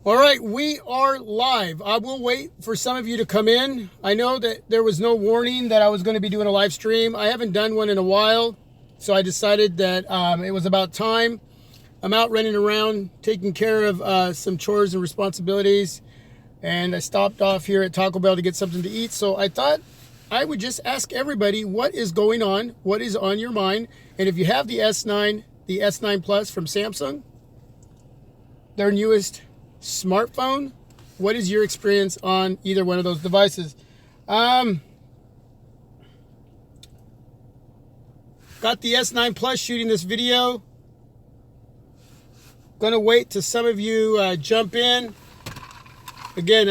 All right, we are live. I will wait for some of you to come in. I know that there was no warning that I was going to be doing a live stream. I haven't done one in a while, so I decided that it was about time. I'm out running around taking care of some chores and responsibilities, and I stopped off here at Taco Bell to get something to eat. So I thought I would just ask everybody what is going on, what is on your mind, and if you have the S9, the S9 Plus from Samsung, their newest smartphone, what is your experience on either one of those devices? Got the S9 Plus shooting this video. Gonna wait till some of you jump in. Again,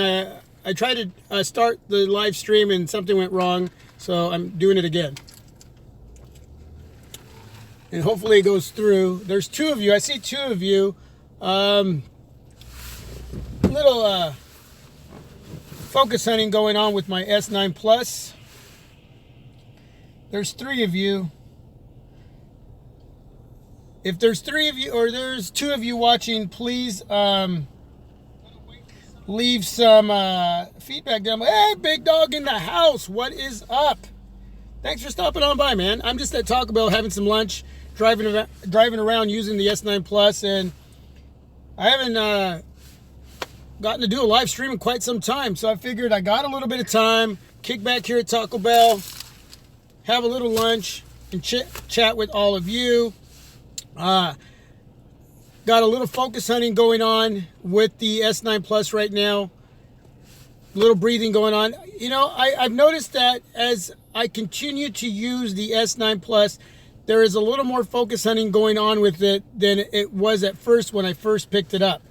I tried to start the live stream and something went wrong, so I'm doing it again. And hopefully it goes through. There's two of you. I see two of you. Little focus hunting going on with my S9 Plus. There's three of you. If there's three of you or there's two of you watching, please leave some feedback down. Hey, big dog in the house, what is up? Thanks for stopping on by, man. I'm just at Taco Bell having some lunch, driving around using the S9 Plus, and I haven't gotten to do a live stream in quite some time, so I figured I got a little bit of time, kick back here at Taco Bell, have a little lunch, and chat with all of you. Got a little focus hunting going on with the S9 Plus right now. A little breathing going on. You know, I've noticed that as I continue to use the S9 Plus, there is a little more focus hunting going on with it than it was at first when I first picked it up.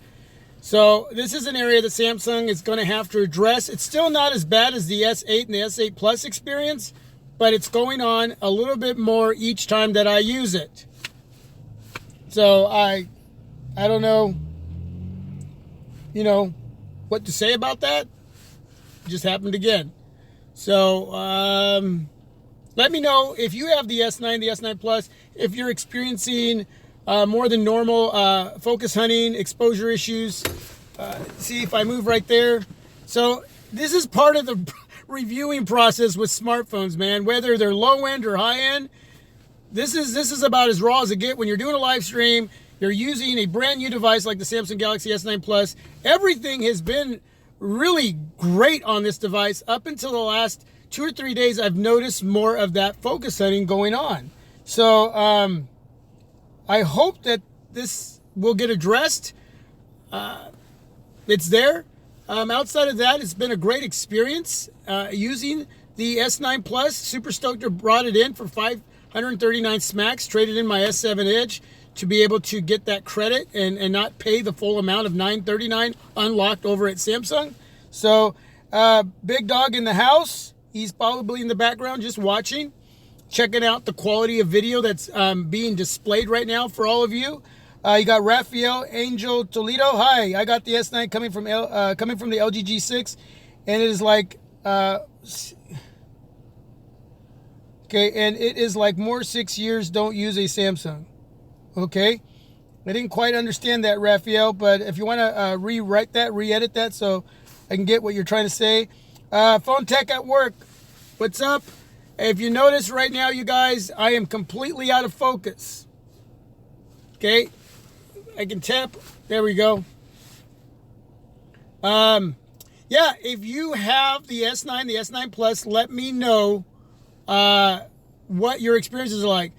So this is an area that Samsung is going to have to address. It's still not as bad as the S8 and the S8 Plus experience, but it's going on a little bit more each time that I use it. So I don't know, what to say about that. It just happened again. So let me know if you have the S9, the S9 Plus, if you're experiencing more than normal focus hunting, exposure issues. See if I move right there. So this is part of the reviewing process with smartphones, man. Whether they're low end or high end, this is about as raw as it gets. When you're doing a live stream, you're using a brand new device like the Samsung Galaxy S9 Plus. Everything has been really great on this device up until the last 2 or 3 days. I've noticed more of that focus hunting going on. So I hope that this will get addressed. It's there. Outside of that, it's been a great experience using the S9 Plus. Super stoked to brought it in for 539 smacks, traded in my S7 Edge to be able to get that credit and not pay the full amount of $939 unlocked over at Samsung. So big dog in the house. He's probably in the background just watching, checking out the quality of video that's being displayed right now for all of you. You got Rafael Angel Toledo. Hi, I got the S9 coming from the LG G6, and it is like and it is like more 6 years don't use a Samsung. Okay, I didn't quite understand that, Rafael, but if you want to rewrite that, re-edit that so I can get what you're trying to say. Phone Tech at Work, what's up? If you notice right now, you guys, I am completely out of focus. Okay, I can tap. There we go. Yeah, if you have the S9, the S9 Plus, let me know what your experiences are like.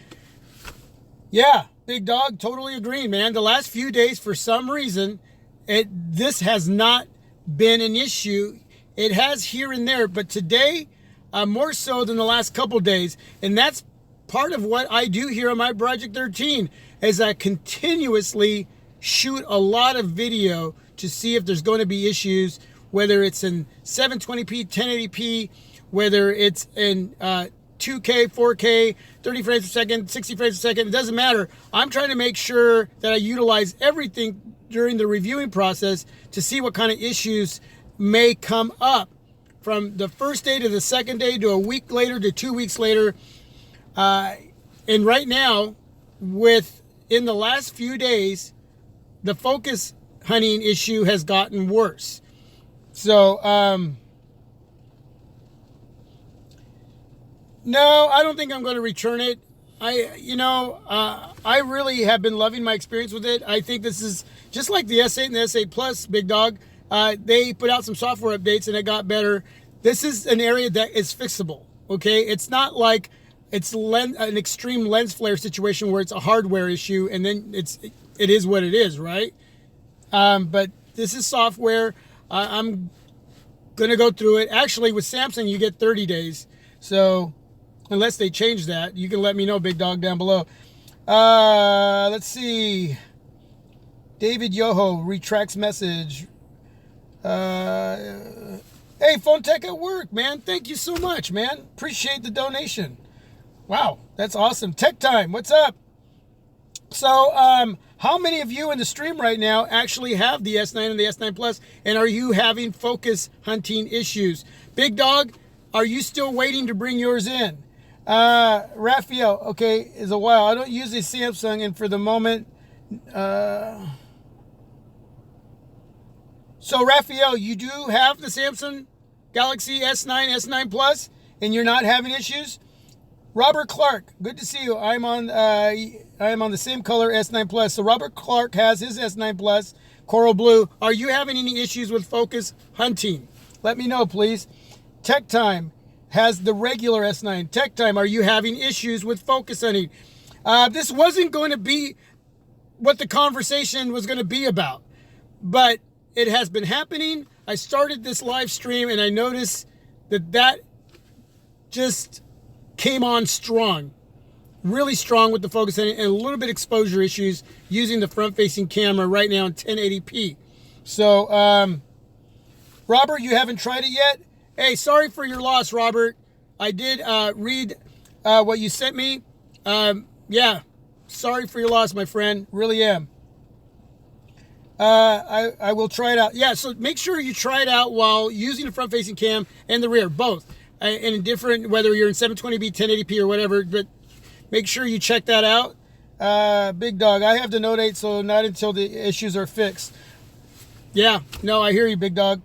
Yeah, big dog, totally agreeing, man. The last few days, for some reason, this has not been an issue. It has here and there, but today, more so than the last couple days. And that's part of what I do here on my Project 13, is I continuously shoot a lot of video to see if there's going to be issues, whether it's in 720p, 1080p, whether it's in 2K, 4K, 30 frames per second, 60 frames per second, it doesn't matter. I'm trying to make sure that I utilize everything during the reviewing process to see what kind of issues may come up from the first day to the second day to a week later to 2 weeks later. And right now, in the last few days, the focus hunting issue has gotten worse. So, no, I don't think I'm going to return it. I really have been loving my experience with it. I think this is just like the S8 and the S8 Plus, Big Dog. They put out some software updates and it got better. This is an area that is fixable, okay? It's not like it's an extreme lens flare situation where it's a hardware issue and then it is what it is, right? But this is software. I'm going to go through it. Actually, with Samsung, you get 30 days. So unless they change that, you can let me know, Big Dog, down below. Let's see. David Yoho retracts message. Hey, Phone Tech at Work, man. Thank you so much, man. Appreciate the donation. Wow, that's awesome. Tech Time, what's up? So, how many of you in the stream right now actually have the S9 and the S9 Plus, and are you having focus hunting issues? Big Dog, are you still waiting to bring yours in? Raphael, okay, is a while. I don't use a Samsung, and for the moment, so Raphael, you do have the Samsung Galaxy S9, S9 Plus, and you're not having issues? Robert Clark, good to see you. I am on the same color S9 Plus. So Robert Clark has his S9 Plus, Coral Blue. Are you having any issues with focus hunting? Let me know, please. Tech Time has the regular S9. Tech Time, are you having issues with focus hunting? This wasn't going to be what the conversation was going to be about, but it has been happening. I started this live stream and I noticed that just came on strong, really strong with the focus hunting and a little bit exposure issues using the front-facing camera right now in 1080p. So, Robert, you haven't tried it yet? Hey, sorry for your loss, Robert. I did read what you sent me. Yeah, sorry for your loss, my friend. Really am. I will try it out. Yeah, so make sure you try it out while using the front-facing cam and the rear, both. And in different, whether you're in 720p, 1080p, or whatever, but make sure you check that out. Big Dog, I have the Note 8, so not until the issues are fixed. Yeah, no, I hear you, Big Dog.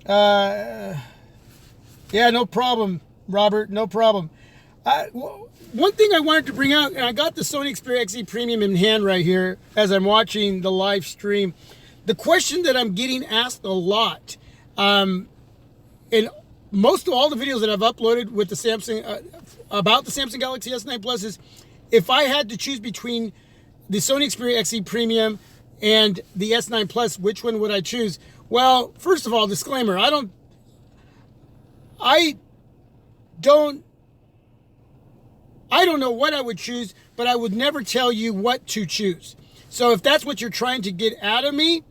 Yeah, no problem, Robert, no problem. One thing I wanted to bring out, and I got the Sony Xperia XZ Premium in hand right here as I'm watching the live stream. The question that I'm getting asked a lot, in most of all the videos that I've uploaded with the Samsung, about the Samsung Galaxy S9 Plus, is if I had to choose between the Sony Xperia XZ Premium and the S9 Plus, which one would I choose? Well, first of all, disclaimer, I don't know what I would choose, but I would never tell you what to choose. So if that's what you're trying to get out of me,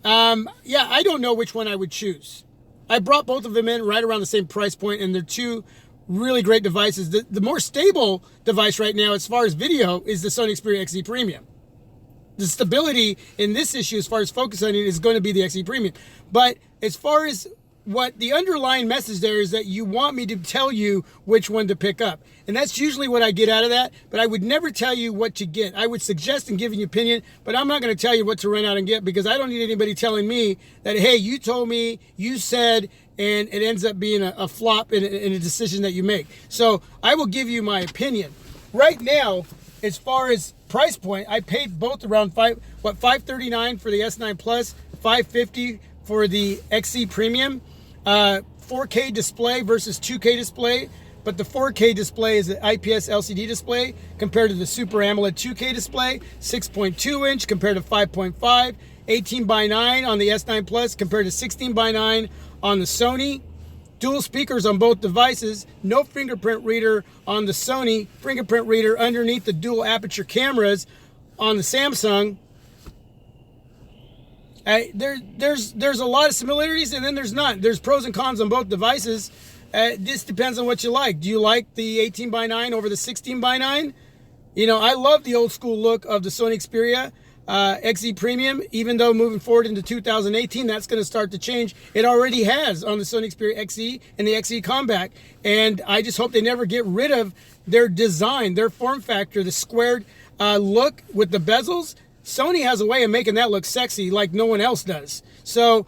yeah, I don't know which one I would choose. I brought both of them in right around the same price point, and they're two really great devices. The more stable device right now as far as video is the Sony Xperia XZ Premium. The stability in this issue as far as focus hunting is going to be the XZ Premium. But as far as what the underlying message there is that you want me to tell you which one to pick up. And that's usually what I get out of that, but I would never tell you what to get. I would suggest and give you an opinion, but I'm not going to tell you what to run out and get, because I don't need anybody telling me that, hey, you told me, you said, and it ends up being a flop in a decision that you make. So I will give you my opinion. Right now, as far as price point, I paid both around $539 for the S9 Plus, $550 for the XZ Premium. 4K display versus 2K display, but the 4K display is an IPS LCD display compared to the Super AMOLED 2K display, 6.2 inch compared to 5.5, 18:9 on the S9 Plus compared to 16:9 on the Sony. Dual speakers on both devices, no fingerprint reader on the Sony, fingerprint reader underneath the dual aperture cameras on the Samsung. There's a lot of similarities, and then there's not. There's pros and cons on both devices. This depends on what you like. Do you like the 18:9 over the 16:9? You know, I love the old school look of the Sony Xperia XZ Premium, even though moving forward into 2018, that's going to start to change. It already has on the Sony Xperia XZ and the XZ Compact, and I just hope they never get rid of their design, their form factor, the squared look with the bezels. Sony has a way of making that look sexy like no one else does. So,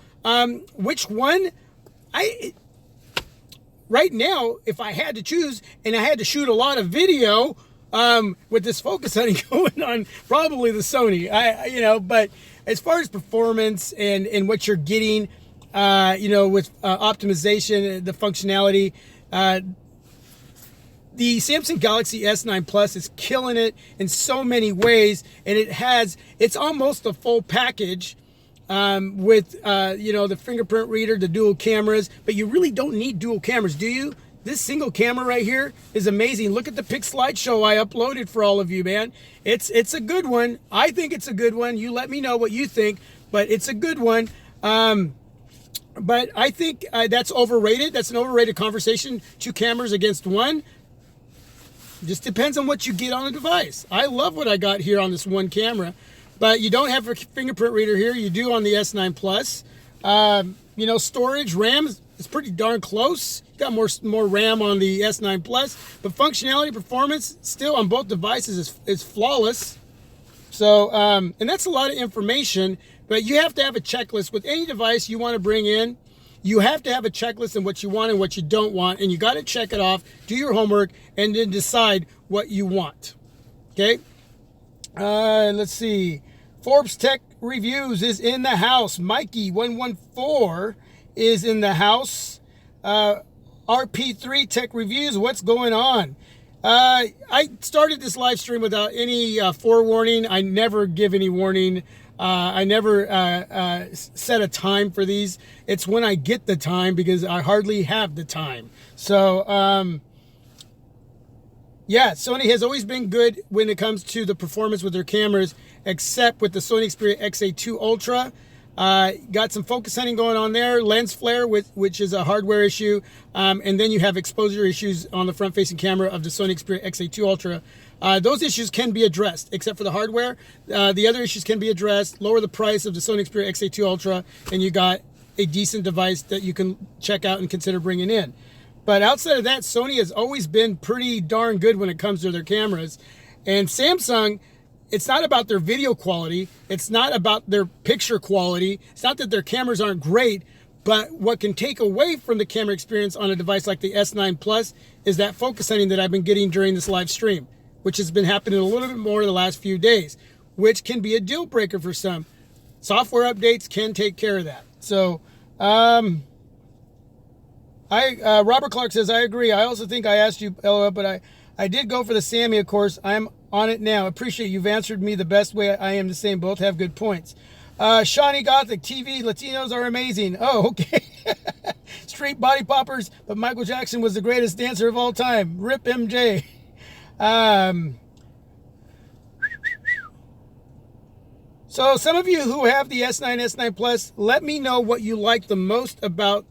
which one? Right now, if I had to choose and I had to shoot a lot of video with this focus hunting going on, probably the Sony. But as far as performance and what you're getting, with optimization, the functionality, the Samsung Galaxy S9 Plus is killing it in so many ways, and it's almost a full package with the fingerprint reader, the dual cameras, but you really don't need dual cameras, do you? This single camera right here is amazing. Look at the pic slideshow I uploaded for all of you, man. It's a good one. I think it's a good one. You let me know what you think, but it's a good one. But I think that's overrated. That's an overrated conversation. 2 cameras against 1. Just depends on what you get on the device. I love what I got here on this 1 camera, but you don't have a fingerprint reader here. You do on the S9 Plus. Storage, RAM is pretty darn close. You got more RAM on the S9 Plus, but functionality, performance, still on both devices is flawless. So, and that's a lot of information, but you have to have a checklist with any device you want to bring in. You have to have a checklist on what you want and what you don't want, and you got to check it off, do your homework, and then decide what you want. Okay? Let's see. Forbes Tech Reviews is in the house. Mikey114 is in the house. RP3 Tech Reviews, what's going on? I started this live stream without any forewarning. I never give any warning. I never set a time for these. It's when I get the time, because I hardly have the time. So, Sony has always been good when it comes to the performance with their cameras, except with the Sony Xperia XA2 Ultra. Got some focus hunting going on there, lens flare, which is a hardware issue, and then you have exposure issues on the front-facing camera of the Sony Xperia XA2 Ultra. Those issues can be addressed, except for the hardware. The other issues can be addressed. Lower the price of the Sony Xperia XA2 Ultra, and you got a decent device that you can check out and consider bringing in. But outside of that, Sony has always been pretty darn good when it comes to their cameras. And Samsung, it's not about their video quality. It's not about their picture quality. It's not that their cameras aren't great, but what can take away from the camera experience on a device like the S9 Plus is that focus hunting that I've been getting during this live stream, which has been happening a little bit more the last few days, which can be a deal breaker for some. Software updates can take care of that. So, Robert Clark says, I agree. I also think I asked you, LOL, but I did go for the Samia course. I'm on it now. Appreciate you've answered me the best way. I am the same. Both have good points. Shawnee Gothic TV, Latinos are amazing. Oh, okay. Street body poppers, but Michael Jackson was the greatest dancer of all time. Rip MJ. So some of you who have the S9, S9 Plus, let me know what you like the most about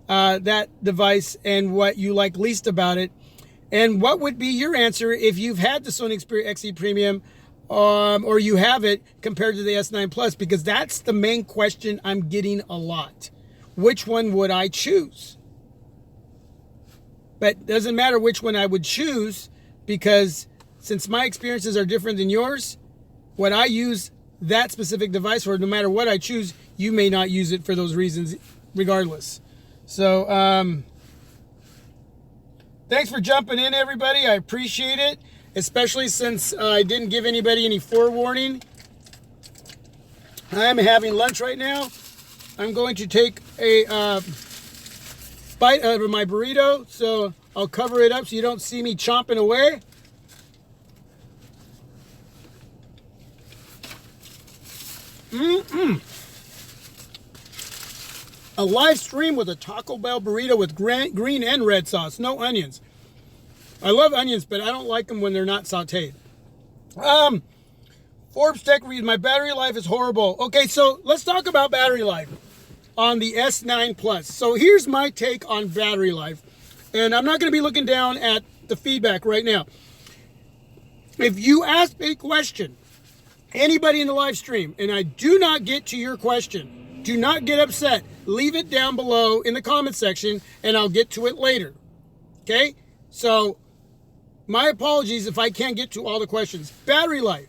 that device and what you like least about it. And what would be your answer if you've had the Sony Xperia XE Premium or you have it compared to the S9 Plus? Because that's the main question I'm getting a lot. Which one would I choose? But it doesn't matter which one I would choose, because since my experiences are different than yours, when I use that specific device, or no matter what I choose, you may not use it for those reasons regardless. So, thanks for jumping in, everybody. I appreciate it, especially since I didn't give anybody any forewarning. I am having lunch right now. I'm going to take a bite out of my burrito, so I'll cover it up so you don't see me chomping away. A live stream with a Taco Bell burrito with green and red sauce, no onions. I love onions, but I don't like them when they're not sauteed. Forbes Tech reads, my battery life is horrible. Okay, so let's talk about battery life on the S9 Plus. So here's my take on battery life. And I'm not going to be looking down at the feedback right now. If you ask a question, anybody in the live stream, and I do not get to your question, do not get upset. Leave it down below in the comment section, and I'll get to it later. Okay? So, my apologies if I can't get to all the questions. Battery life.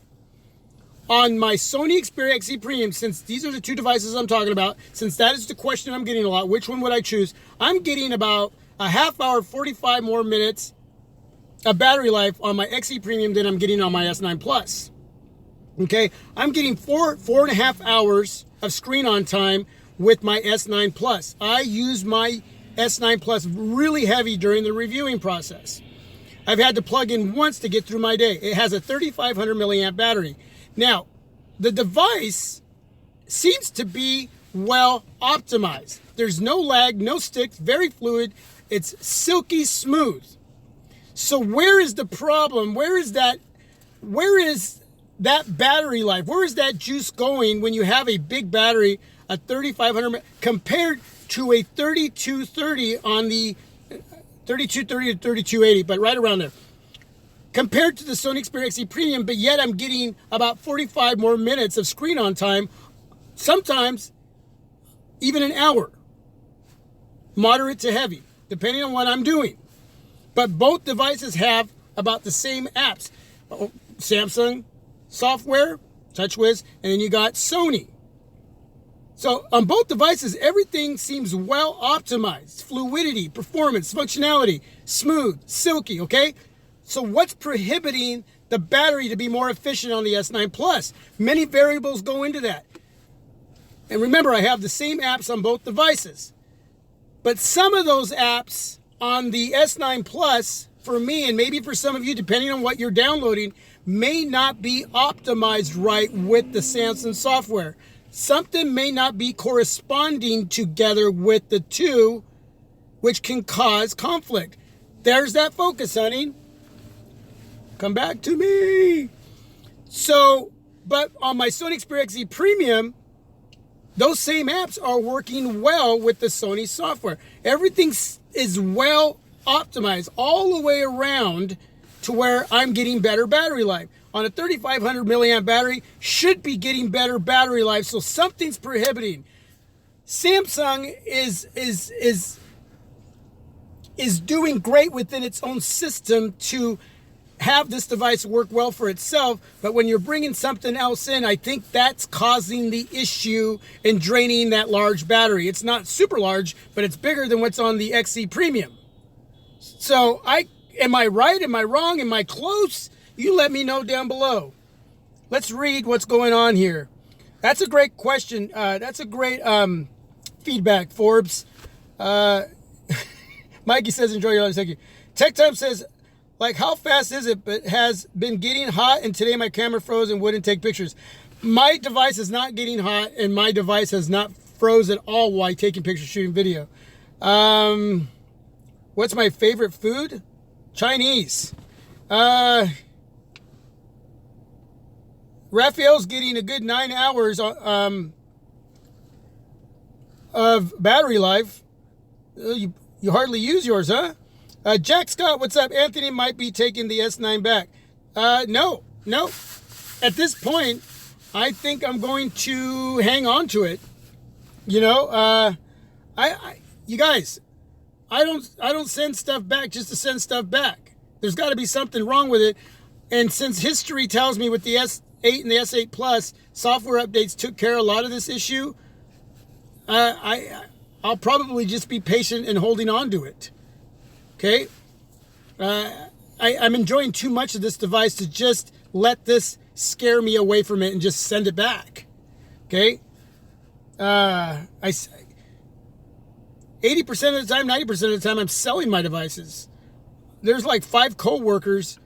On my Sony Xperia XZ Premium, since these are the two devices I'm talking about, since that is the question I'm getting a lot, which one would I choose? I'm getting about a half hour, 45 more minutes of battery life on my XZ Premium than I'm getting on my S9 Plus. Okay, I'm getting four and a half hours of screen on time with my S9 Plus. I use my S9 Plus really heavy during the reviewing process. I've had to plug in once to get through my day. It has a 3,500 milliamp battery. Now, the device seems to be well optimized. There's no lag, no sticks, very fluid. It's silky smooth. So where is the problem? Where is that battery life? Where is that juice going when you have a big battery, a 3,500 compared to a 3230 on the 3230 to 3280, but right around there. Compared to the Sony Xperia XZ Premium, but yet I'm getting about 45 more minutes of screen on time, sometimes even an hour. Moderate to heavy, depending on what I'm doing. But both devices have about the same apps. Samsung software, TouchWiz, and then you got Sony. So on both devices, everything seems well optimized. Fluidity, performance, functionality, smooth, silky, okay? So what's prohibiting the battery to be more efficient on the S9 Plus? Many variables go into that. And remember, I have the same apps on both devices. But some of those apps on the S9 Plus, for me, and maybe for some of you, depending on what you're downloading, may not be optimized right with the Samsung software. Something may not be corresponding together with the two, which can cause conflict. There's that focus, honey. Come back to me. So, but on my Sony Xperia XZ Premium, those same apps are working well with the Sony software. Everything is well optimized all the way around to where I'm getting better battery life. On a 3,500 milliamp battery, should be getting better battery life, so something's prohibiting. Samsung is doing great within its own system to have this device work well for itself, but when you're bringing something else in, I think that's causing the issue in draining that large battery. It's not super large, but it's bigger than what's on the XZ Premium. So am I right? Am I wrong? Am I close? You let me know down below. Let's read what's going on here. That's a great question. That's a great feedback, Forbes. Mikey says, enjoy your life. Thank you. Tech Time says, like, how fast is it? But has been getting hot, and today my camera froze and wouldn't take pictures. My device is not getting hot, and my device has not froze at all while taking pictures, shooting video. What's my favorite food? Chinese. Raphael's getting a good 9 hours of battery life. You hardly use yours, huh? Jack Scott, what's up? Anthony might be taking the S9 back. No. At this point, I think I'm going to hang on to it. You know, you guys, I don't send stuff back just to send stuff back. There's got to be something wrong with it. And since history tells me with the S8 and the S8 Plus, software updates took care of a lot of this issue, I'll probably just be patient and holding on to it. Okay? I'm enjoying too much of this device to just let this scare me away from it and just send it back. Okay? 80% of the time, 90% of the time, I'm selling my devices. There's like 5 co-workers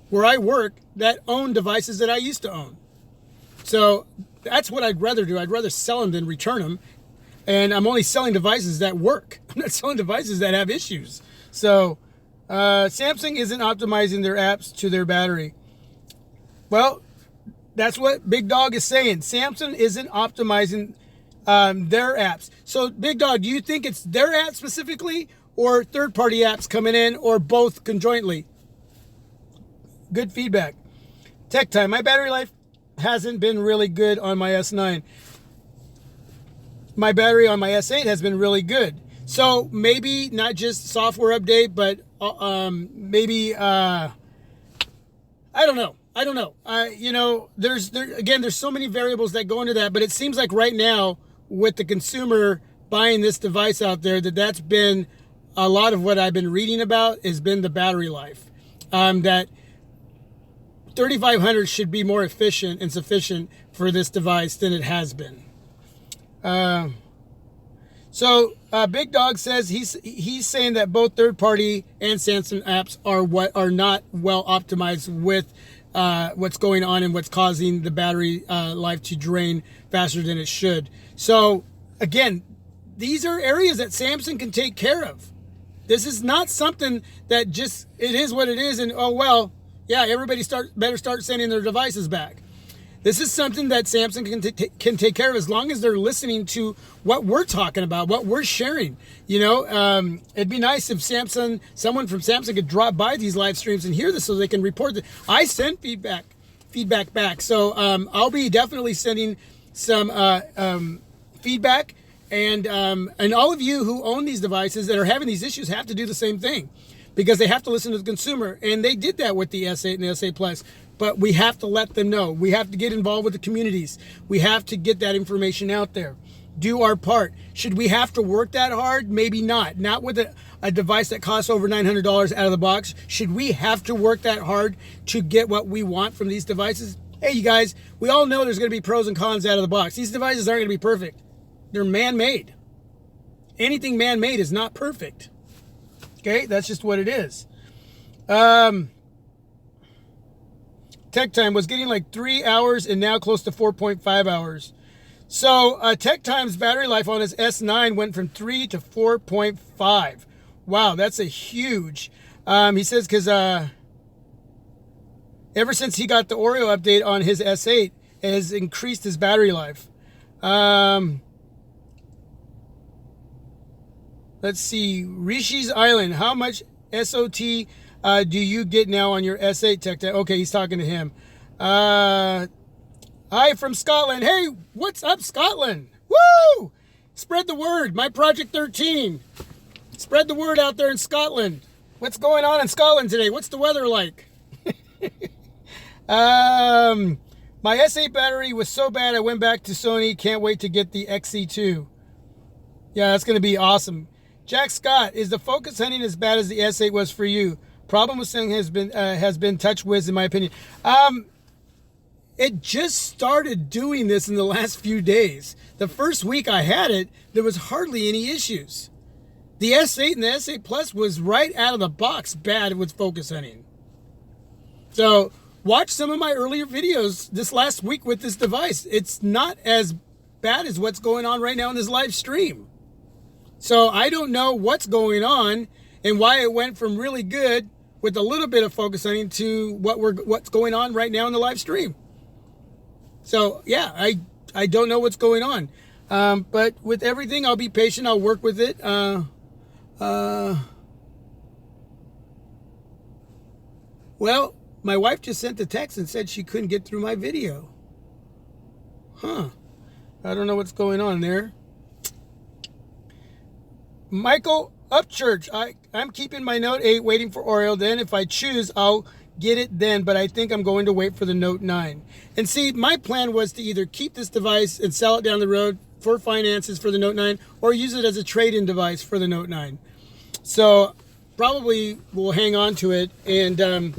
where I work that own devices that I used to own. So that's what I'd rather do. I'd rather sell them than return them. And I'm only selling devices that work. I'm not selling devices that have issues. So Samsung isn't optimizing their apps to their battery. Well, that's what Big Dog is saying. Samsung isn't optimizing their apps. So Big Dog, do you think it's their apps specifically or third-party apps coming in or both conjointly? Good feedback. Tech Time, my battery life hasn't been really good on my S9. My battery on my S8 has been really good. So maybe not just software update, but maybe, I don't know. I don't know. There's so many variables that go into that, but it seems like right now with the consumer buying this device out there, that's been a lot of what I've been reading about has been the battery life. That 3500 should be more efficient and sufficient for this device than it has been. So Big Dog says he's saying that both third-party and Samsung apps are not well optimized with what's going on and what's causing the battery life to drain faster than it should. So again, these are areas that Samsung can take care of. This is not something that just it is what it is, and oh well, yeah, everybody better start sending their devices back. This is something that Samsung can take care of as long as they're listening to what we're talking about, what we're sharing. It'd be nice if someone from Samsung could drop by these live streams and hear this so they can report that. I send feedback back. So I'll be definitely sending some feedback. And all of you who own these devices that are having these issues have to do the same thing, because they have to listen to the consumer. And they did that with the S8 and the S8 Plus. But we have to let them know. We have to get involved with the communities. We have to get that information out there. Do our part. Should we have to work that hard? Maybe not. Not with a device that costs over $900 out of the box. Should we have to work that hard to get what we want from these devices? Hey, you guys, we all know there's going to be pros and cons out of the box. These devices aren't going to be perfect. They're man-made. Anything man-made is not perfect. Okay, that's just what it is. Tech Time was getting like 3 hours and now close to 4.5 hours. So Tech Time's battery life on his S9 went from 3 to 4.5. Wow, that's a huge. He says because ever since he got the Oreo update on his S8, it has increased his battery life. Let's see, Rishi's Island. How much SOT do you get now on your S8 Tech Time? Okay, he's talking to him. Hi from Scotland. Hey, what's up, Scotland? Woo! Spread the word. My Project 13. Spread the word out there in Scotland. What's going on in Scotland today? What's the weather like? My S8 battery was so bad I went back to Sony. Can't wait to get the XC2. Yeah, that's going to be awesome. Jack Scott, is the focus hunting as bad as the S8 was for you? Problem with Samsung has been TouchWiz, in my opinion. It just started doing this in the last few days. The first week I had it, there was hardly any issues. The S8 and the S8 Plus was right out of the box bad with focus hunting. So watch some of my earlier videos this last week with this device. It's not as bad as what's going on right now in this live stream. So I don't know what's going on and why it went from really good with a little bit of focus hunting to what's going on right now in the live stream. So yeah, I don't know what's going on. But with everything, I'll be patient. I'll work with it. Well, my wife just sent a text and said she couldn't get through my video. Huh. I don't know what's going on there. Michael Upchurch, I'm keeping my Note 8 waiting for Oreo. Then if I choose, I'll get it then, but I think I'm going to wait for the Note 9. And see, my plan was to either keep this device and sell it down the road for finances for the Note 9 or use it as a trade-in device for the Note 9. So probably we'll hang on to it and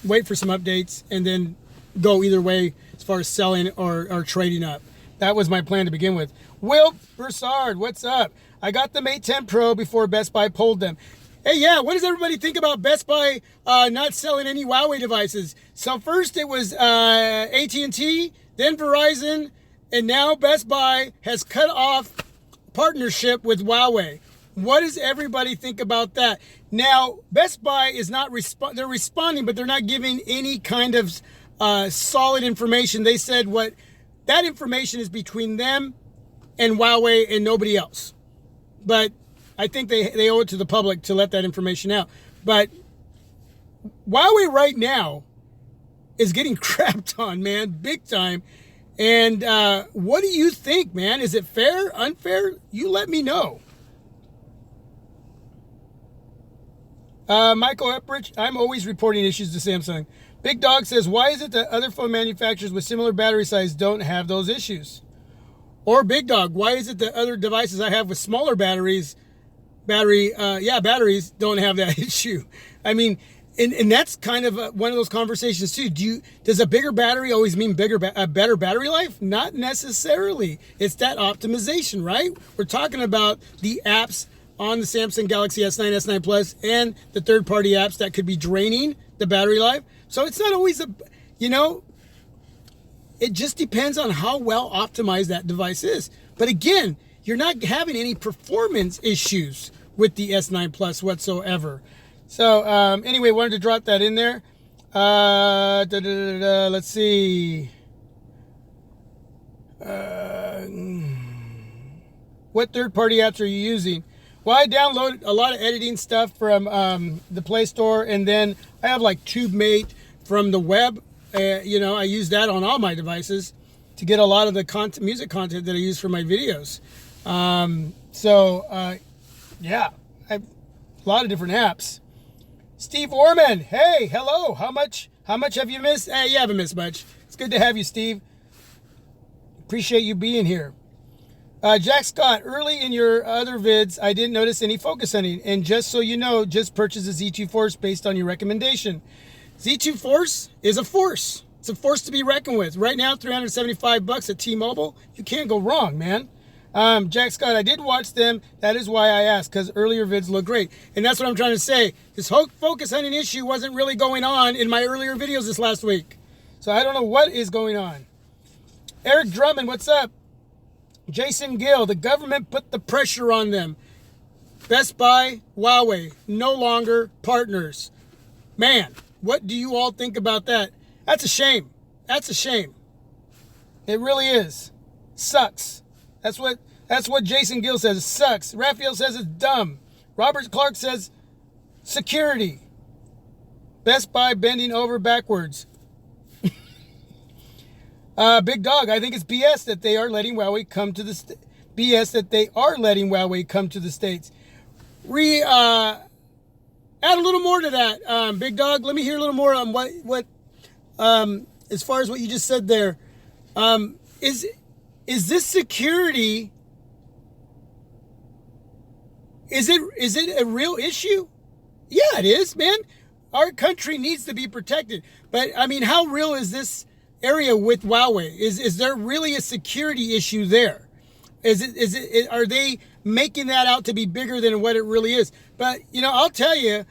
wait for some updates and then go either way as far as selling or trading up. That was my plan to begin with. Will Broussard, what's up? I got the Mate 10 Pro before Best Buy pulled them. Hey, yeah, what does everybody think about Best Buy not selling any Huawei devices? So first it was AT&T, then Verizon, and now Best Buy has cut off partnership with Huawei. What does everybody think about that? Now, Best Buy is not they're responding, but they're not giving any kind of solid information. They said that information is between them and Huawei and nobody else. But I think they owe it to the public to let that information out. But Huawei right now is getting crapped on, man, big time. And what do you think, man? Is it fair, unfair? You let me know. Michael Epprich, I'm always reporting issues to Samsung. Big Dog says, why is it that other phone manufacturers with similar battery size don't have those issues? Or Big Dog, why is it that other devices I have with smaller batteries don't have that issue? I mean, and that's kind of one of those conversations too. Does a bigger battery always mean a better battery life? Not necessarily. It's that optimization, right? We're talking about the apps on the Samsung Galaxy S9, S9 Plus, and the third-party apps that could be draining the battery life. So it's not always it just depends on how well optimized that device is. But again, you're not having any performance issues with the S9 Plus whatsoever. So anyway, wanted to drop that in there. Let's see. What third-party apps are you using? Well, I downloaded a lot of editing stuff from the Play Store, and then I have like TubeMate from the web. I use that on all my devices to get a lot of the music content that I use for my videos. Yeah, I have a lot of different apps. Steve Orman, hey, hello. How much have you missed? Hey, you haven't missed much. It's good to have you, Steve. Appreciate you being here. Jack Scott, early in your other vids, I didn't notice any focus hunting. And just so you know, just purchase a Z2 Force based on your recommendation. Z2 Force is a force. It's a force to be reckoned with. Right now, $375 at T-Mobile. You can't go wrong, man. Jack Scott, I did watch them. That is why I asked, because earlier vids look great. And that's what I'm trying to say. This whole focus hunting issue wasn't really going on in my earlier videos this last week. So I don't know what is going on. Eric Drummond, what's up? Jason Gill, the government put the pressure on them. Best Buy, Huawei, no longer partners. Man, what do you all think about that? That's a shame. That's a shame. It really is. Sucks. That's what Jason Gill says. It sucks. Raphael says it's dumb. Robert Clark says security. Best Buy bending over backwards. Big Dog, I think it's BS that they are letting Huawei come to the States. Add a little more to that, Big Dog. Let me hear a little more on what as far as what you just said there. Is this security? Is it a real issue? Yeah, it is, man. Our country needs to be protected. But I mean, how real is this area with Huawei? Is there really a security issue there? Are they making that out to be bigger than what it really is? But I'll tell you,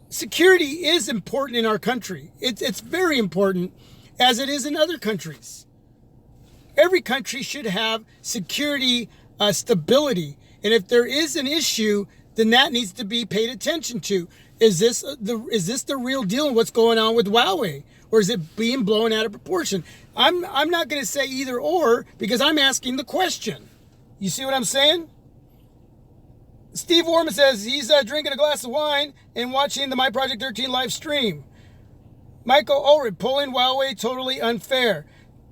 security is important in our country. It's very important, as it is in other countries. Every country should have security stability, and if there is an issue, then that needs to be paid attention to. Is this the real deal? And what's going on with Huawei? Or is it being blown out of proportion? I'm not going to say either or, because I'm asking the question. You see what I'm saying? Steve Orman says he's drinking a glass of wine and watching the My Project 13 live stream. Michael Ulrich, pulling Huawei totally unfair.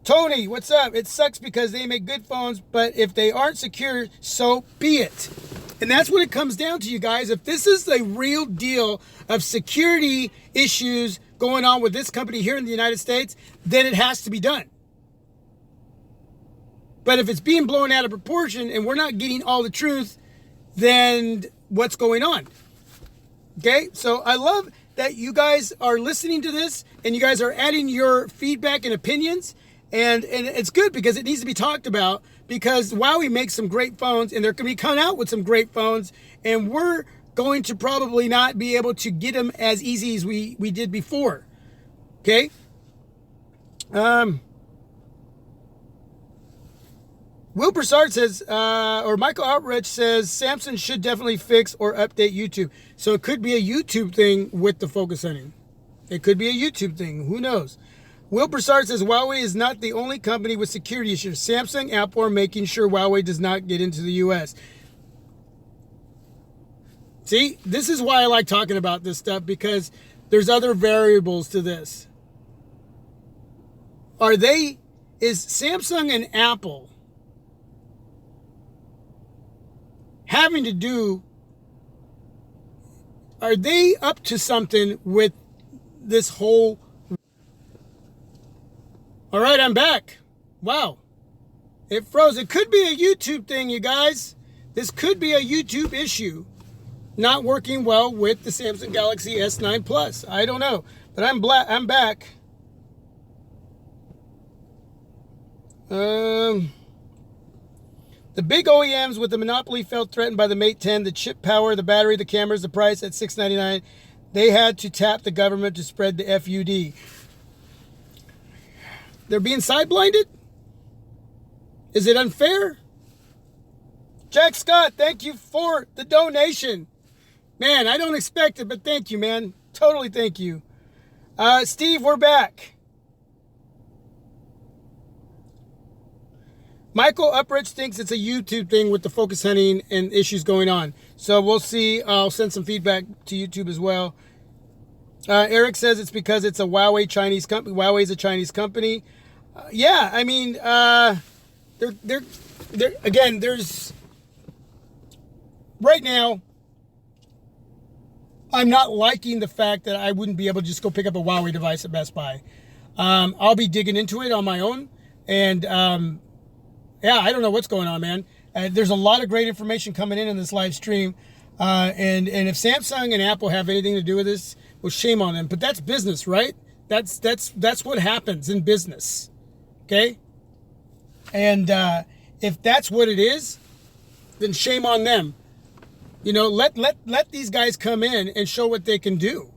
Tony, what's up? It sucks because they make good phones, but if they aren't secure, so be it. And that's what it comes down to, you guys. If this is the real deal of security issues going on with this company here in the United States, then it has to be done. But if it's being blown out of proportion and we're not getting all the truth, then what's going on? Okay, so I love that you guys are listening to this and you guys are adding your feedback and opinions. And it's good because it needs to be talked about, because Huawei makes some great phones and they're going to be coming out with some great phones, and we're going to probably not be able to get them as easy as we did before. Okay? Will Broussard says, or Michael Outrich says, Samsung should definitely fix or update YouTube. So it could be a YouTube thing with the focus hunting. It could be a YouTube thing. Who knows? Will Broussard says, Huawei is not the only company with security issues. Samsung, Apple are making sure Huawei does not get into the U.S. See, this is why I like talking about this stuff, because there's other variables to this. Is Samsung and Apple having to do, are they up to something with this whole... All right, I'm back. Wow. It froze. It could be a YouTube thing, you guys. This could be a YouTube issue. Not working well with the Samsung Galaxy S9 Plus. I don't know. But I'm back. The big OEMs with the monopoly felt threatened by the Mate 10, the chip power, the battery, the cameras, the price at $699. They had to tap the government to spread the FUD. They're being side-blinded? Is it unfair? Jack Scott, thank you for the donation. Man, I don't expect it, but thank you, man. Totally thank you. Steve, we're back. Michael Uprich thinks it's a YouTube thing with the focus hunting and issues going on. So we'll see. I'll send some feedback to YouTube as well. Eric says it's because it's a Huawei Chinese company. Huawei's a Chinese company. Yeah, I mean, again, there's... Right now, I'm not liking the fact that I wouldn't be able to just go pick up a Huawei device at Best Buy. I'll be digging into it on my own. And, yeah, I don't know what's going on, man. There's a lot of great information coming in this live stream. And if Samsung and Apple have anything to do with this, well, shame on them. But that's business, right? That's what happens in business. Okay? And if that's what it is, then shame on them. You know, let these guys come in and show what they can do.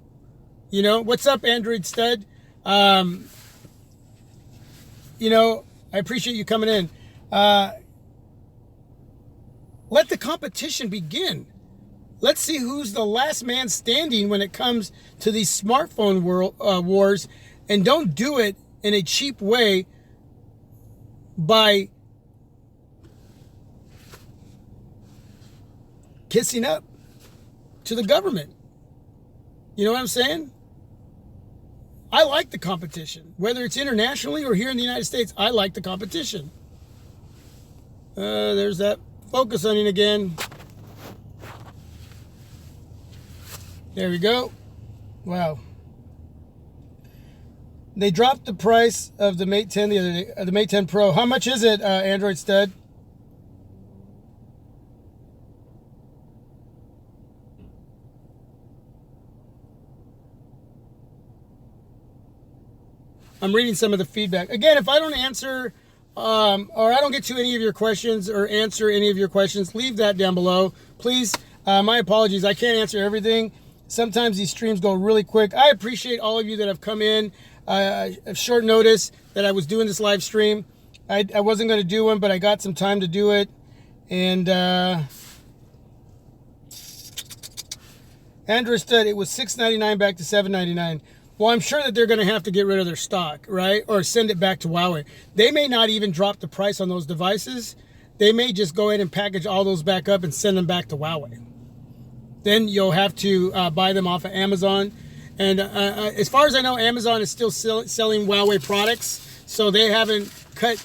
You know, what's up, Android Stud? You know, I appreciate you coming in. Let the competition begin. Let's see who's the last man standing when it comes to these smartphone wars, and don't do it in a cheap way by kissing up to the government. You know what I'm saying? I like the competition. Whether it's internationally or here in the United States, I like the competition. There's that focus hunting again. There we go. Wow. They dropped the price of the Mate 10 the other day, the Mate 10 Pro. How much is it, Android Stud? I'm reading some of the feedback. Again, if I don't answer or I don't get to any of your questions or answer any of your questions, leave that down below. Please, my apologies. I can't answer everything. Sometimes these streams go really quick. I appreciate all of you that have come in. Short notice that I was doing this live stream. I wasn't going to do one, but I got some time to do it. And Andrew said it was $6.99 back to $7.99. Well, I'm sure that they're going to have to get rid of their stock, right? Or send it back to Huawei. They may not even drop the price on those devices. They may just go ahead and package all those back up and send them back to Huawei. Then you'll have to buy them off of Amazon. And as far as I know, Amazon is still selling Huawei products. So they haven't cut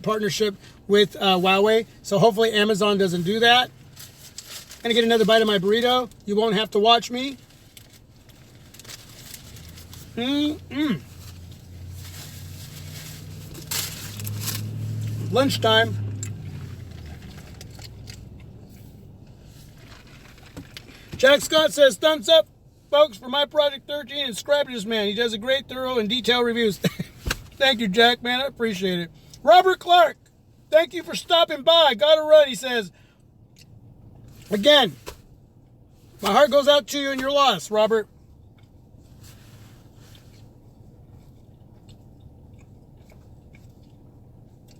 partnership with Huawei. So hopefully Amazon doesn't do that. I'm going to get another bite of my burrito. You won't have to watch me. Lunchtime. Jack Scott says, thumbs up, folks, for my Project 13 and Scrappy man. He does a great, thorough, and detailed reviews. Thank you, Jack, man. I appreciate it. Robert Clark, thank you for stopping by. Gotta run, he says. Again, my heart goes out to you and your loss, Robert.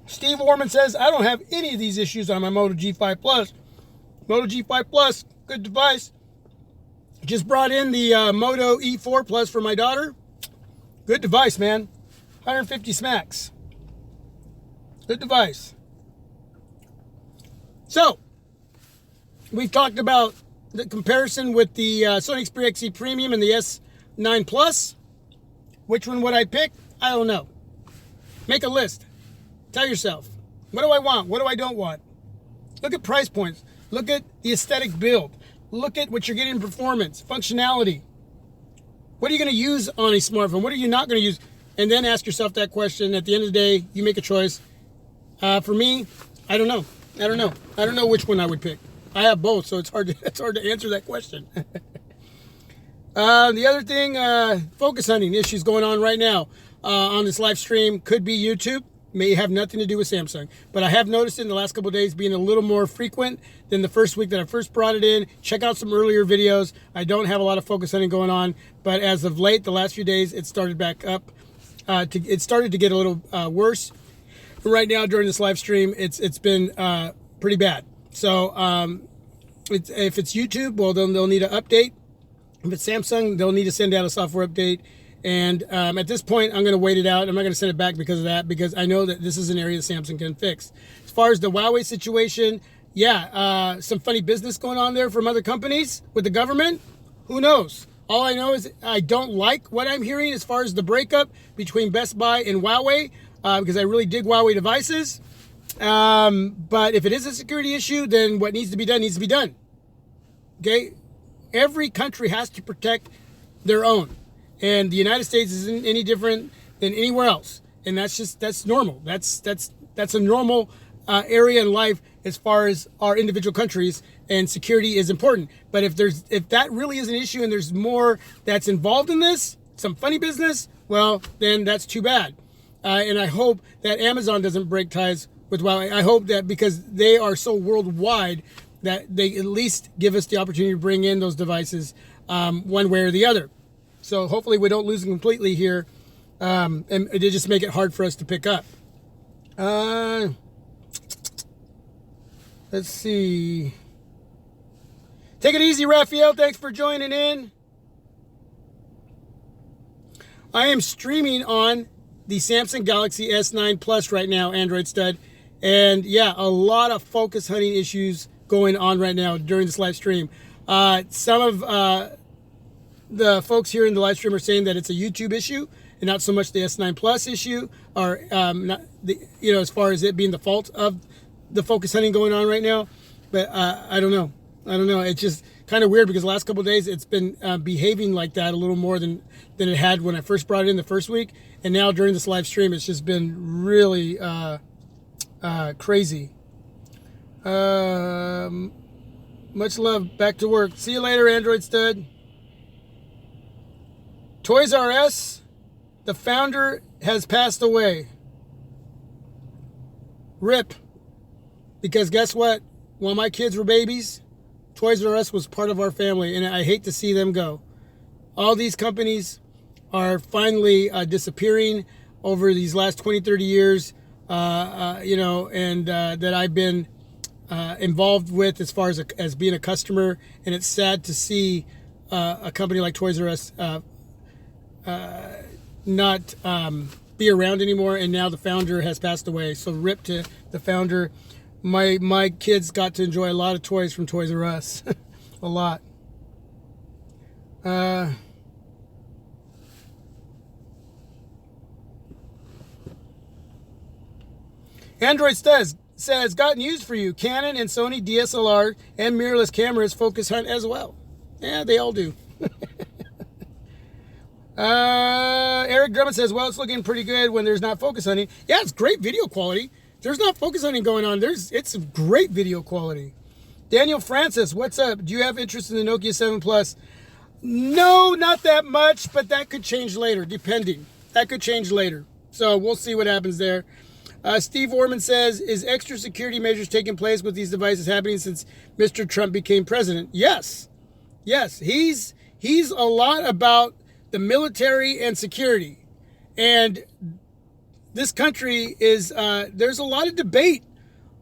Steve Warman says, I don't have any of these issues on my Moto G5 Plus. Moto G5 Plus, good device. Just brought in the Moto E4 Plus for my daughter. Good device, man. 150 smacks. Good device. So, we've talked about the comparison with the Sony Xperia XZ Premium and the S9 Plus. Which one would I pick? I don't know. Make a list. Tell yourself, what do I want? What do I don't want? Look at price points. Look at the aesthetic build. Look at what you're getting in performance, functionality. What are you going to use on a smartphone? What are you not going to use? And then ask yourself that question. At the end of the day, you make a choice. For me, I don't know. I don't know which one I would pick. I have both, so it's hard to answer that question. The other thing, focus hunting issues going on right now on this live stream. Could be YouTube. May have nothing to do with Samsung. But I have noticed in the last couple of days being a little more frequent than the first week that I first brought it in. Check out some earlier videos. I don't have a lot of focus hunting going on. But as of late, the last few days, it started back up. It started to get a little worse. But right now, during this live stream, it's been pretty bad. So if it's YouTube, well, then they'll need an update. If it's Samsung, they'll need to send out a software update. And at this point, I'm going to wait it out. I'm not going to send it back because of that, because I know that this is an area that Samsung can fix. As far as the Huawei situation, yeah, some funny business going on there from other companies with the government. Who knows? All I know is I don't like what I'm hearing as far as the breakup between Best Buy and Huawei, because I really dig Huawei devices. But if it is a security issue, then what needs to be done needs to be done. Okay? Every country has to protect their own. And the United States isn't any different than anywhere else. And that's normal. That's a normal area in life as far as our individual countries, and security is important. But if that really is an issue and there's more that's involved in this, some funny business, well, then that's too bad. And I hope that Amazon doesn't break ties with Huawei. I hope that because they are so worldwide that they at least give us the opportunity to bring in those devices one way or the other. So hopefully we don't lose them completely here, and they just make it hard for us to pick up. Let's see. Take it easy, Raphael. Thanks for joining in. I am streaming on the Samsung Galaxy S9 Plus right now, Android stud. And yeah, a lot of focus hunting issues going on right now during this live stream. Some of the folks here in the live stream are saying that it's a YouTube issue and not so much the S9 Plus issue, or not the, as far as it being the fault of the focus hunting going on right now. But I don't know. It's just kind of weird because the last couple of days it's been behaving like that a little more than it had when I first brought it in the first week. And now during this live stream, it's just been really crazy. Much love. Back to work. See you later, Android stud. Toys R Us, the founder has passed away. RIP. Because guess what? While my kids were babies, Toys R Us was part of our family, and I hate to see them go. All these companies are finally disappearing over these last 20, 30 years, and that I've been involved with as far as being a customer. And it's sad to see a company like Toys R Us not be around anymore, and now the founder has passed away. So rip to the founder. My kids got to enjoy a lot of toys from Toys R Us. A lot. Android says, got news for you. Canon and Sony DSLR and mirrorless cameras focus hunt as well. Yeah, they all do. Eric Drummond says, well, it's looking pretty good when there's not focus hunting. Yeah, it's great video quality. There's not focus hunting going on. It's great video quality. Daniel Francis, what's up? Do you have interest in the Nokia 7 Plus? No, not that much, but that could change later, depending. That could change later. So we'll see what happens there. Steve Orman says, is extra security measures taking place with these devices happening since Mr. Trump became president? Yes. Yes, he's a lot about the military and security. And this country is, there's a lot of debate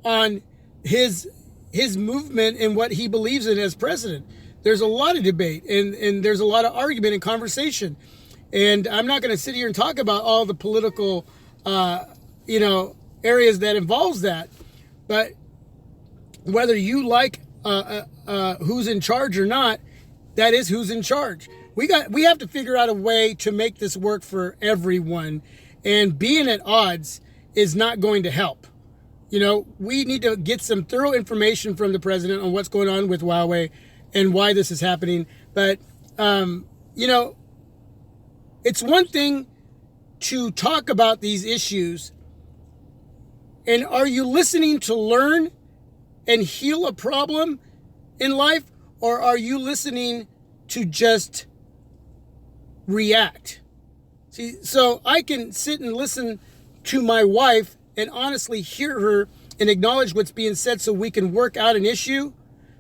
on his movement and what he believes in as president. There's a lot of debate and there's a lot of argument and conversation. And I'm not going to sit here and talk about all the political, areas that involves that. But whether you like who's in charge or not, that is who's in charge. We have to figure out a way to make this work for everyone. And being at odds is not going to help. We need to get some thorough information from the president on what's going on with Huawei and why this is happening. But, It's one thing to talk about these issues, and are you listening to learn and heal a problem in life, or are you listening to just react? See, so I can sit and listen to my wife and honestly hear her and acknowledge what's being said so we can work out an issue.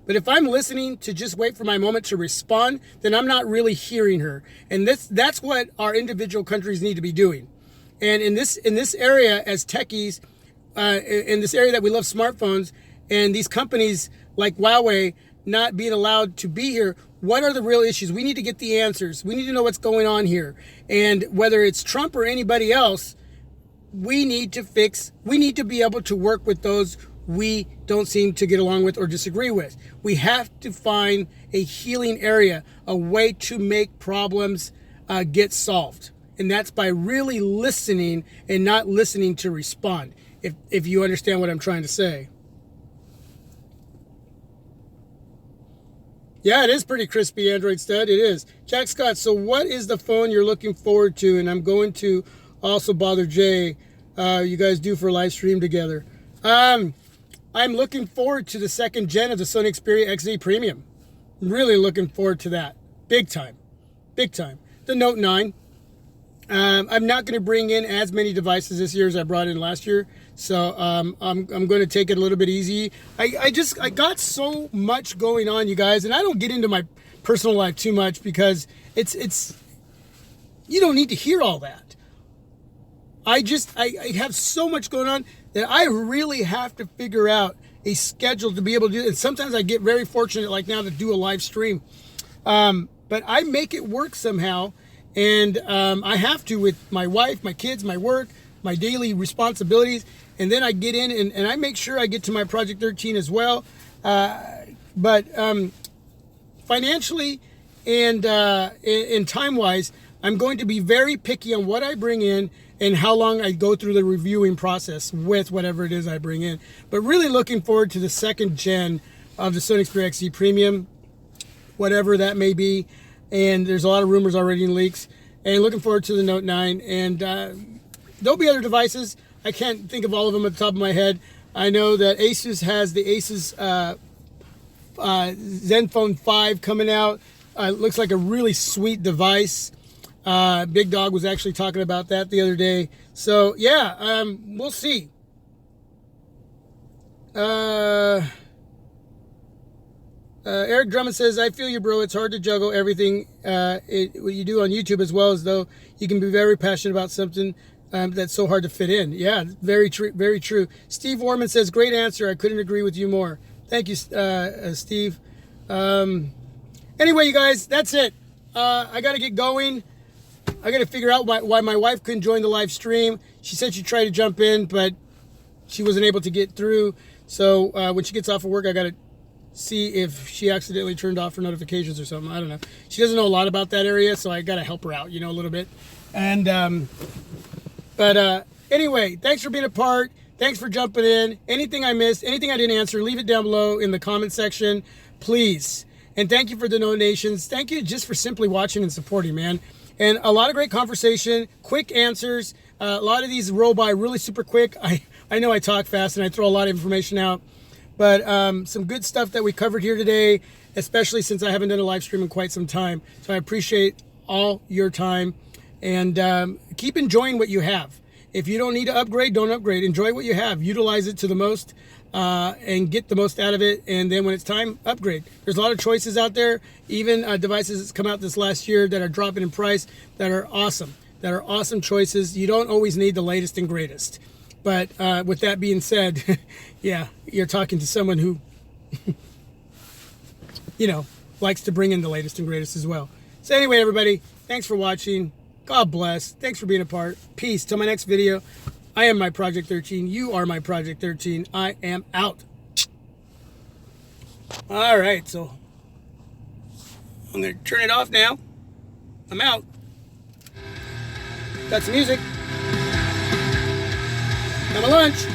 But if I'm listening to just wait for my moment to respond, then I'm not really hearing her. And that's what our individual countries need to be doing. And in this area, as techies, in this area that we love smartphones, and these companies like Huawei not being allowed to be here, what are the real issues? We need to get the answers. We need to know what's going on here. And whether it's Trump or anybody else, we need to be able to work with those we don't seem to get along with or disagree with. We have to find a healing area, a way to make problems get solved. And that's by really listening and not listening to respond, if you understand what I'm trying to say. Yeah, it is pretty crispy, Android Stud. It is. Jack Scott, so what is the phone you're looking forward to? And I'm going to also bother Jay. You guys do for a live stream together. I'm looking forward to the second gen of the Sony Xperia XZ Premium. I'm really looking forward to that. Big time. Big time. The Note 9. I'm not going to bring in as many devices this year as I brought in last year. So I'm going to take it a little bit easy. I got so much going on, you guys, and I don't get into my personal life too much because it's you don't need to hear all that. I have so much going on that I really have to figure out a schedule to be able to do it. And sometimes I get very fortunate, like now, to do a live stream. But I make it work somehow. And I have to with my wife, my kids, my work, my daily responsibilities. And then I get in and I make sure I get to my Project 13 as well. But financially and time-wise, I'm going to be very picky on what I bring in and how long I go through the reviewing process with whatever it is I bring in. But really looking forward to the second gen of the Sony Xperia XZ Premium, whatever that may be. And there's a lot of rumors already in leaks. And looking forward to the Note 9. And there'll be other devices. I can't think of all of them at the top of my head. I know that Asus has the Asus Zenfone 5 coming out. Looks like a really sweet device. Big Dog was actually talking about that the other day. So yeah, we'll see. Eric Drummond says, I feel you, bro. It's hard to juggle everything what you do on YouTube, as well as though you can be very passionate about something that's so hard to fit in. Yeah, very true. Very true. Steve Warman says, great answer. I couldn't agree with you more. Thank you, Steve. Anyway, you guys, that's it. I got to get going. I got to figure out why my wife couldn't join the live stream. She said she tried to jump in, but she wasn't able to get through. So when she gets off of work, I got to see if she accidentally turned off her notifications or something. I don't know. She doesn't know a lot about that area, so I got to help her out, a little bit. And anyway, thanks for being a part. Thanks for jumping in. Anything I missed, anything I didn't answer, leave it down below in the comment section, please. And thank you for the donations. Thank you just for simply watching and supporting, man. And a lot of great conversation, quick answers. A lot of these roll by really super quick. I know I talk fast and I throw a lot of information out. But some good stuff that we covered here today, especially since I haven't done a live stream in quite some time. So I appreciate all your time. And keep enjoying what you have. If you don't need to upgrade, don't upgrade. Enjoy what you have. Utilize it to the most and get the most out of it. And then when it's time, upgrade. There's a lot of choices out there. Even devices that's come out this last year that are dropping in price that are awesome. That are awesome choices. You don't always need the latest and greatest. But with that being said, yeah, you're talking to someone who, likes to bring in the latest and greatest as well. So anyway, everybody, thanks for watching. God bless. Thanks for being a part. Peace. Till my next video. I am my Project 13. You are my Project 13. I am out. All right, so I'm going to turn it off now. I'm out. Got some music. Have a lunch.